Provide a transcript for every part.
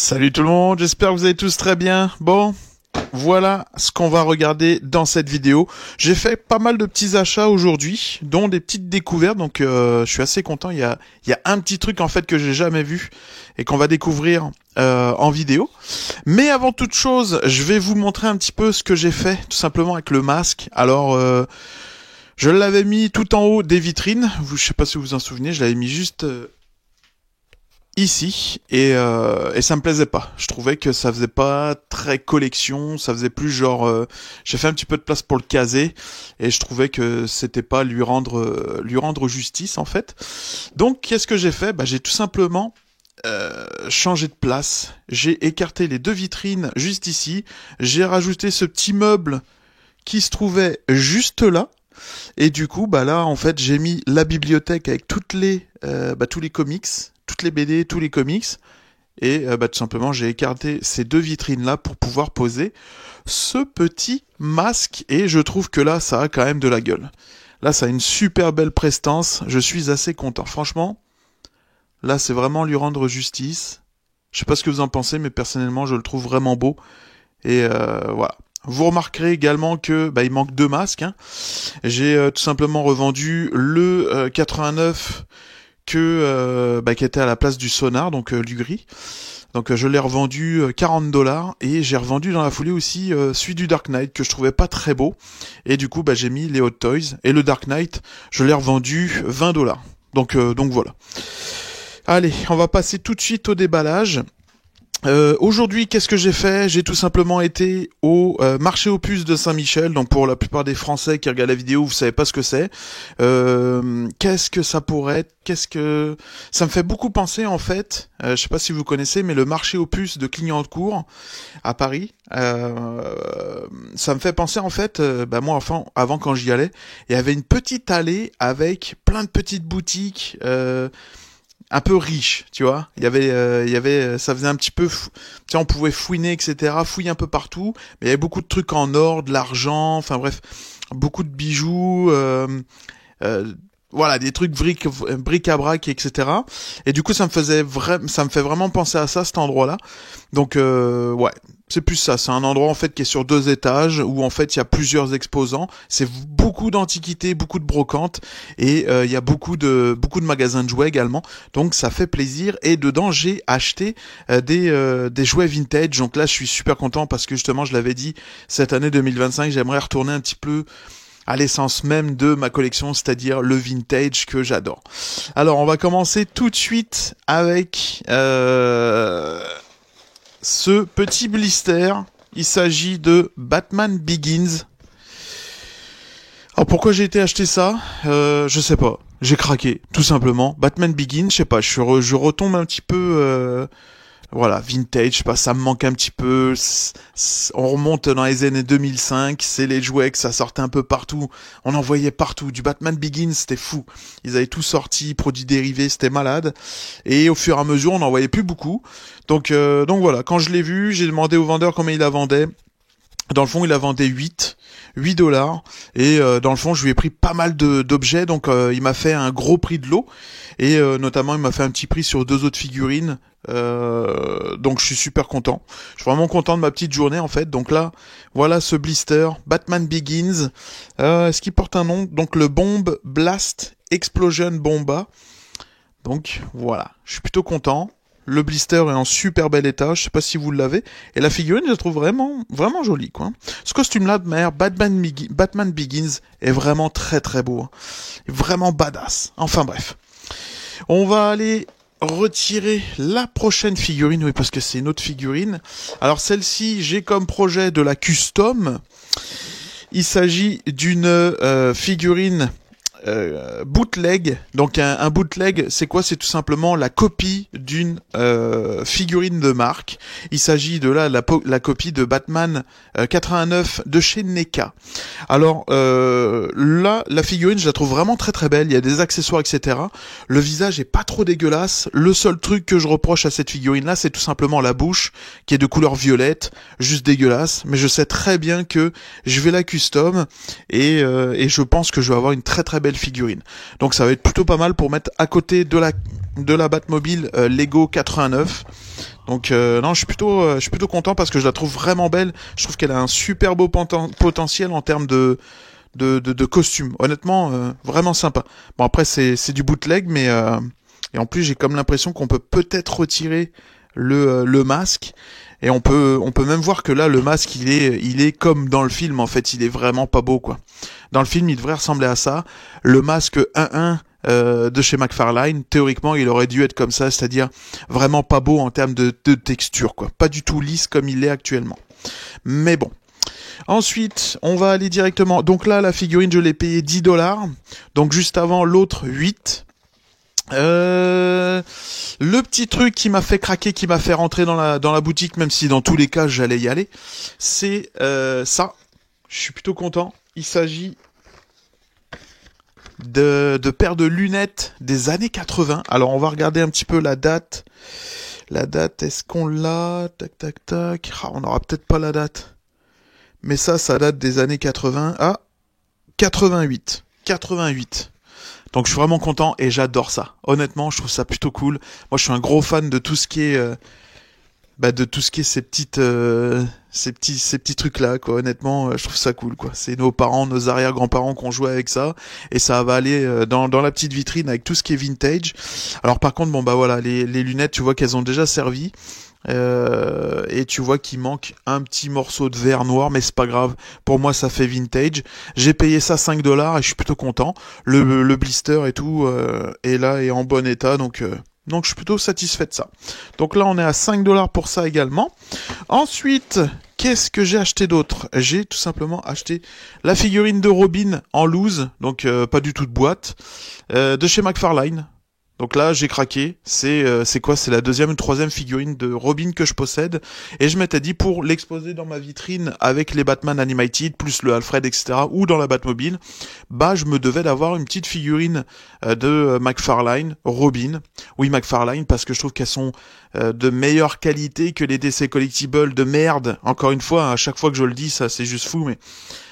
Salut tout le monde, j'espère que vous allez tous très bien. Bon, voilà ce qu'on va regarder dans cette vidéo. J'ai fait pas mal de petits achats aujourd'hui, dont des petites découvertes, donc je suis assez content. Il y a un petit truc en fait que j'ai jamais vu et qu'on va découvrir en vidéo. Mais avant toute chose, je vais vous montrer un petit peu ce que j'ai fait, tout simplement avec le masque. Alors, je l'avais mis tout en haut des vitrines. Je sais pas si vous vous en souvenez, je l'avais mis juste ici et ça me plaisait pas. Je trouvais que ça faisait pas très collection, ça faisait plus genre j'ai fait un petit peu de place pour le caser et je trouvais que c'était pas lui rendre justice en fait. Donc qu'est-ce que j'ai fait ? J'ai tout simplement changé de place. J'ai écarté les deux vitrines juste ici, j'ai rajouté ce petit meuble qui se trouvait juste là. Et du coup, là, en fait, j'ai mis la bibliothèque avec tous les comics, toutes les BD, tous les comics. Et tout simplement, j'ai écarté ces deux vitrines-là pour pouvoir poser ce petit masque. Et je trouve que là, ça a quand même de la gueule. Là, ça a une super belle prestance. Je suis assez content. Franchement, là, c'est vraiment lui rendre justice. Je sais pas ce que vous en pensez, mais personnellement, je le trouve vraiment beau. Et voilà. Vous remarquerez également que il manque deux masques. J'ai tout simplement revendu le 89 qui était à la place du Sonar, donc du gris. Donc je l'ai revendu $40 et j'ai revendu dans la foulée aussi celui du Dark Knight que je trouvais pas très beau. Et du coup j'ai mis les Hot Toys et le Dark Knight, je l'ai revendu $20. Donc voilà. Allez, on va passer tout de suite au déballage. Aujourd'hui, qu'est-ce que j'ai fait ? J'ai tout simplement été au marché aux puces de Saint-Michel. Donc pour la plupart des Français qui regardent la vidéo, vous savez pas ce que c'est. Qu'est-ce que ça pourrait être ? Ça me fait beaucoup penser en fait. Je sais pas si vous connaissez, mais le marché aux puces de Clignancourt à Paris. Ça me fait penser en fait. Moi, enfin, avant quand j'y allais, il y avait une petite allée avec plein de petites boutiques. Un peu riche, tu vois. Il y avait, ça faisait un petit peu, on pouvait fouiner, etc., fouiller un peu partout, mais il y avait beaucoup de trucs en or, de l'argent, enfin bref, beaucoup de bijoux, voilà, des trucs bric-à-brac, etc. Et du coup, ça me fait vraiment penser à ça, cet endroit-là. Donc, ouais, c'est plus ça. C'est un endroit, en fait, qui est sur 2 étages, où, en fait, il y a plusieurs exposants. C'est beaucoup d'antiquités, beaucoup de brocantes, et il y a beaucoup de magasins de jouets également. Donc, ça fait plaisir. Et dedans, j'ai acheté des jouets vintage. Donc là, je suis super content parce que, justement, je l'avais dit, cette année 2025, j'aimerais retourner un petit peu à l'essence même de ma collection, c'est-à-dire le vintage que j'adore. Alors, on va commencer tout de suite avec ce petit blister. Il s'agit de Batman Begins. Alors, pourquoi j'ai été acheter ça ? Je sais pas. J'ai craqué, tout simplement. Batman Begins, je sais pas, je retombe un petit peu... Voilà, vintage, je sais pas, ça me manque un petit peu. On remonte dans les années 2005, c'est les jouets que ça sortait un peu partout. On en voyait partout. Du Batman Begins, c'était fou. Ils avaient tout sorti, produits dérivés, c'était malade. Et au fur et à mesure, on n'en voyait plus beaucoup. Donc voilà, quand je l'ai vu, j'ai demandé au vendeur combien il la vendait. Dans le fond, il la vendait $8. Et dans le fond, je lui ai pris pas mal d'objets, donc il m'a fait un gros prix de lot. Et notamment, il m'a fait un petit prix sur 2 autres figurines. Donc je suis super content. Je suis vraiment content de ma petite journée en fait. Donc là, voilà ce blister Batman Begins. Est-ce qu'il porte un nom ? Donc le Bomb Blast Explosion Bomba. Donc voilà, je suis plutôt content. Le blister est en super bel état, je sais pas si vous l'avez. Et la figurine, je la trouve vraiment, vraiment jolie, quoi. Ce costume-là de mère, Batman Begins, est vraiment très très beau. Vraiment badass. Enfin bref. On va aller retirer la prochaine figurine, oui, parce que c'est une autre figurine. Alors celle-ci, j'ai comme projet de la custom. Il s'agit d'une figurine bootleg. Donc un bootleg, c'est quoi ? C'est tout simplement la copie d'une figurine de marque. Il s'agit de la copie de Batman 89 de chez NECA. Alors là, la figurine, je la trouve vraiment très très belle. Il y a des accessoires, etc. Le visage est pas trop dégueulasse. Le seul truc que je reproche à cette figurine-là, c'est tout simplement la bouche qui est de couleur violette, juste dégueulasse. Mais je sais très bien que je vais la custom et je pense que je vais avoir une très très belle figurine. Donc ça va être plutôt pas mal pour mettre à côté de la Batmobile Lego 89. Donc non, je suis plutôt content parce que je la trouve vraiment belle. Je trouve qu'elle a un super beau potentiel en termes de costume. Honnêtement, vraiment sympa. Bon après c'est du bootleg, mais et en plus j'ai comme l'impression qu'on peut peut-être retirer le masque. Et on peut même voir que là, le masque, il est comme dans le film, en fait, il est vraiment pas beau, quoi. Dans le film, il devrait ressembler à ça. Le masque 1-1 de chez McFarlane, théoriquement, il aurait dû être comme ça, c'est-à-dire vraiment pas beau en termes de texture, quoi. Pas du tout lisse comme il l'est actuellement. Mais bon. Ensuite, on va aller directement. Donc là, la figurine, je l'ai payée 10$. Donc juste avant, l'autre 8. Le petit truc qui m'a fait craquer, qui m'a fait rentrer dans la boutique, même si dans tous les cas j'allais y aller, c'est ça. Je suis plutôt content. Il s'agit de paires de lunettes des années 80. Alors on va regarder un petit peu la date. La date, est-ce qu'on l'a? Tac tac tac. Ah, on n'aura peut-être pas la date. Mais ça date des années 80 à 88. 88. Donc je suis vraiment content et j'adore ça. Honnêtement, je trouve ça plutôt cool. Moi, je suis un gros fan de tout ce qui est, de tout ce qui est ces petits trucs là, quoi. Honnêtement, je trouve ça cool, quoi. C'est nos parents, nos arrière-grands-parents qui ont joué avec ça et ça va aller dans la petite vitrine avec tout ce qui est vintage. Alors par contre, bon bah voilà, les lunettes, tu vois qu'elles ont déjà servi. Et tu vois qu'il manque un petit morceau de verre noir, mais c'est pas grave. Pour moi, ça fait vintage. J'ai payé ça 5$ et je suis plutôt content. Le blister et tout est là et en bon état, donc je suis plutôt satisfait de ça. Donc là, on est à 5$ pour ça également. Ensuite, qu'est-ce que j'ai acheté d'autre? J'ai tout simplement acheté la figurine de Robin en loose, donc pas du tout de boîte, de chez McFarlane. Donc là, j'ai craqué. C'est quoi? C'est la deuxième ou troisième figurine de Robin que je possède. Et je m'étais dit, pour l'exposer dans ma vitrine avec les Batman Animated, plus le Alfred, etc., ou dans la Batmobile, bah je me devais d'avoir une petite figurine de McFarlane, Robin. Oui, McFarlane, parce que je trouve qu'elles sont de meilleure qualité que les DC Collectibles de merde. Encore une fois, à chaque fois que je le dis, ça c'est juste fou, mais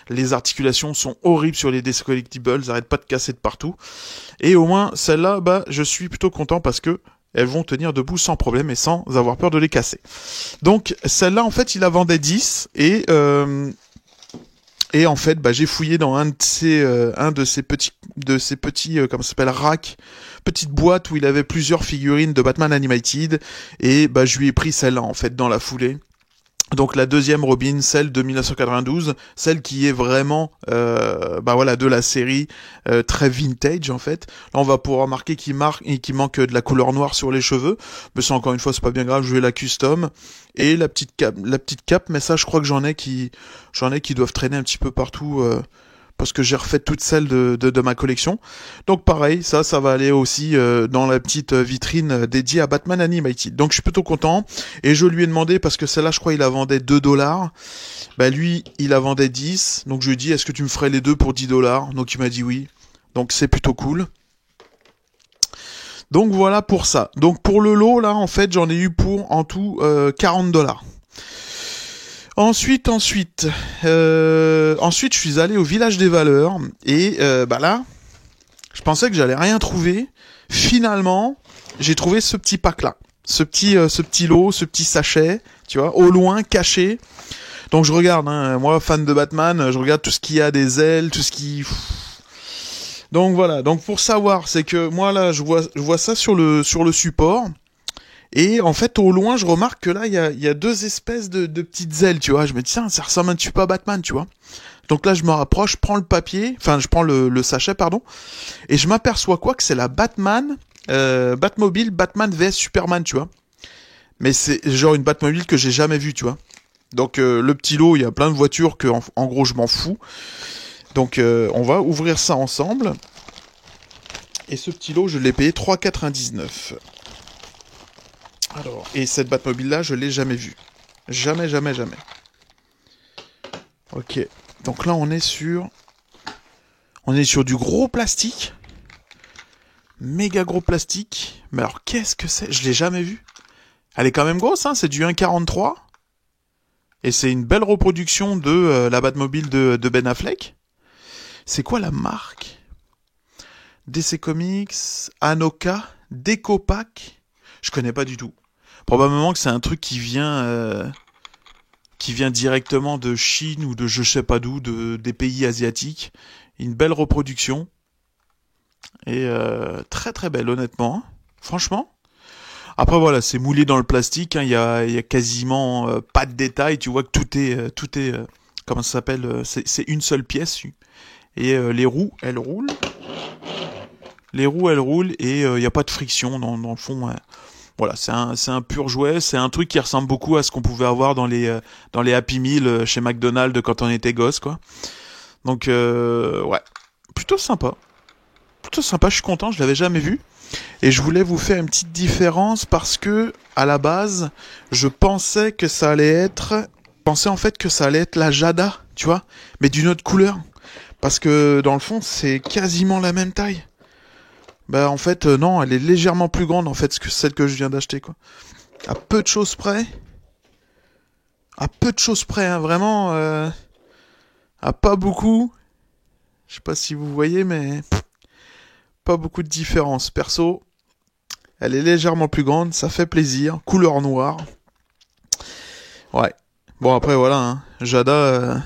les articulations sont horribles sur les DC Collectibles, elles arrêtent pas de casser de partout. Et au moins, celle-là, bah, je suis plutôt content parce que elles vont tenir debout sans problème et sans avoir peur de les casser. Donc, celle-là, en fait, il la vendait 10 et en fait, bah, j'ai fouillé dans un de ces petits, comment ça s'appelle, racks, petite boîte où il avait plusieurs figurines de Batman Animated et bah, je lui ai pris celle-là, en fait, dans la foulée. Donc la deuxième Robin, celle de 1992, celle qui est vraiment de la série très vintage en fait. Là on va pouvoir remarquer qu'il manque de la couleur noire sur les cheveux, mais ça encore une fois c'est pas bien grave, je vais la custom et la petite cape, mais ça je crois que j'en ai qui doivent traîner un petit peu partout parce que j'ai refait toutes celles de ma collection. Donc pareil, ça va aller aussi dans la petite vitrine dédiée à Batman Animated. Donc je suis plutôt content. Et je lui ai demandé, parce que celle-là, je crois, il la vendait 2$. Bah lui, il la vendait 10. Donc je lui ai dit, est-ce que tu me ferais les deux pour 10$? Donc il m'a dit oui. Donc c'est plutôt cool. Donc voilà pour ça. Donc pour le lot, là, en fait, j'en ai eu pour en tout 40$. Ensuite, je suis allé au village des valeurs et là, je pensais que j'allais rien trouver. Finalement, j'ai trouvé ce petit pack là, ce petit lot, ce petit sachet, tu vois, au loin, caché. Donc je regarde, hein, moi fan de Batman, je regarde tout ce qu'il y a des ailes, tout ce qui. Donc voilà. Donc pour savoir, c'est que moi là, je vois ça sur le support. Et en fait, au loin, je remarque que là, il y a deux espèces de petites ailes, tu vois. Je me dis, tiens, ça ressemble un petit peu à Batman, tu vois. Donc là, je me rapproche, je prends je prends le sachet, pardon. Et je m'aperçois quoi que c'est la Batmobile, Batman vs Superman, tu vois. Mais c'est genre une Batmobile que j'ai jamais vue, tu vois. Donc le petit lot, il y a plein de voitures que, en gros, je m'en fous. Donc on va ouvrir ça ensemble. Et ce petit lot, je l'ai payé 3,99. Alors, et cette Batmobile-là, je l'ai jamais vue. Jamais. Ok. Donc là, on est sur du gros plastique. Méga gros plastique. Mais alors, qu'est-ce que c'est? Je l'ai jamais vu. Elle est quand même grosse, hein. C'est du 1,43. Et c'est une belle reproduction de la Batmobile de Ben Affleck. C'est quoi la marque? DC Comics, Anoka, Decopac. Je connais pas du tout. Probablement que c'est un truc qui vient directement de Chine ou de je sais pas d'où, des pays asiatiques. Une belle reproduction. Et très très belle, honnêtement. Franchement. Après voilà, c'est moulé dans le plastique. Il y a quasiment pas de détails. Tu vois que tout est comment ça s'appelle c'est une seule pièce. Et les roues, elles roulent. Les roues, elles roulent et il n'y a pas de friction dans le fond. Voilà, c'est un pur jouet. C'est un truc qui ressemble beaucoup à ce qu'on pouvait avoir dans les Happy Meal chez McDonald's quand on était gosse, quoi. Donc ouais, plutôt sympa. Plutôt sympa. Je suis content. Je l'avais jamais vu. Et je voulais vous faire une petite différence parce que à la base, je pensais que ça allait être, je pensais en fait que ça allait être la Jada, tu vois, mais d'une autre couleur. Parce que dans le fond, c'est quasiment la même taille. Bah en fait non, elle est légèrement plus grande en fait que celle que je viens d'acheter quoi. À peu de choses près. À peu de choses près, hein, vraiment. À pas beaucoup. Je sais pas si vous voyez, mais pas beaucoup de différence. Perso, elle est légèrement plus grande, ça fait plaisir. Couleur noire. Ouais. Bon après voilà, hein. Jada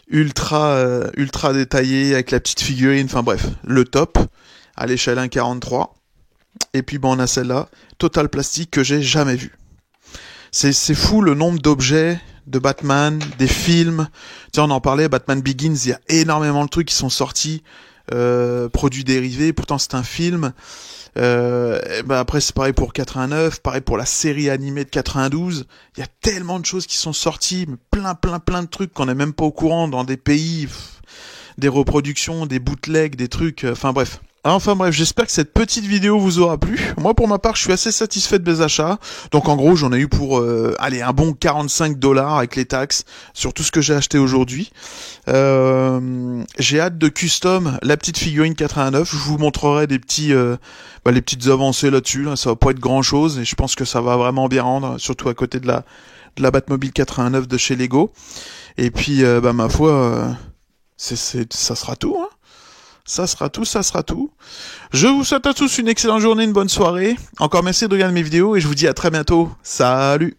ultra détaillé avec la petite figurine. Enfin bref, le top. À l'échelle 1,43. Et puis bon, on a celle-là, Total Plastique, que j'ai jamais vue. C'est fou le nombre d'objets de Batman, des films. Tiens, on en parlait, Batman Begins, il y a énormément de trucs qui sont sortis, produits dérivés, pourtant c'est un film. Après c'est pareil pour 89, pareil pour la série animée de 92. Il y a tellement de choses qui sont sorties, plein de trucs qu'on n'est même pas au courant dans des pays, des reproductions, des bootlegs, des trucs, enfin bref. Enfin bref, j'espère que cette petite vidéo vous aura plu. Moi pour ma part, je suis assez satisfait de mes achats. Donc en gros, j'en ai eu pour un bon 45 $ avec les taxes sur tout ce que j'ai acheté aujourd'hui. J'ai hâte de custom la petite figurine 89. Je vous montrerai des les petites avancées là-dessus. Là. Ça va pas être grand-chose et je pense que ça va vraiment bien rendre, surtout à côté de la Batmobile 89 de chez Lego. Et puis ma foi, ça sera tout, hein. Ça sera tout. Je vous souhaite à tous une excellente journée, une bonne soirée. Encore merci de regarder mes vidéos et je vous dis à très bientôt. Salut!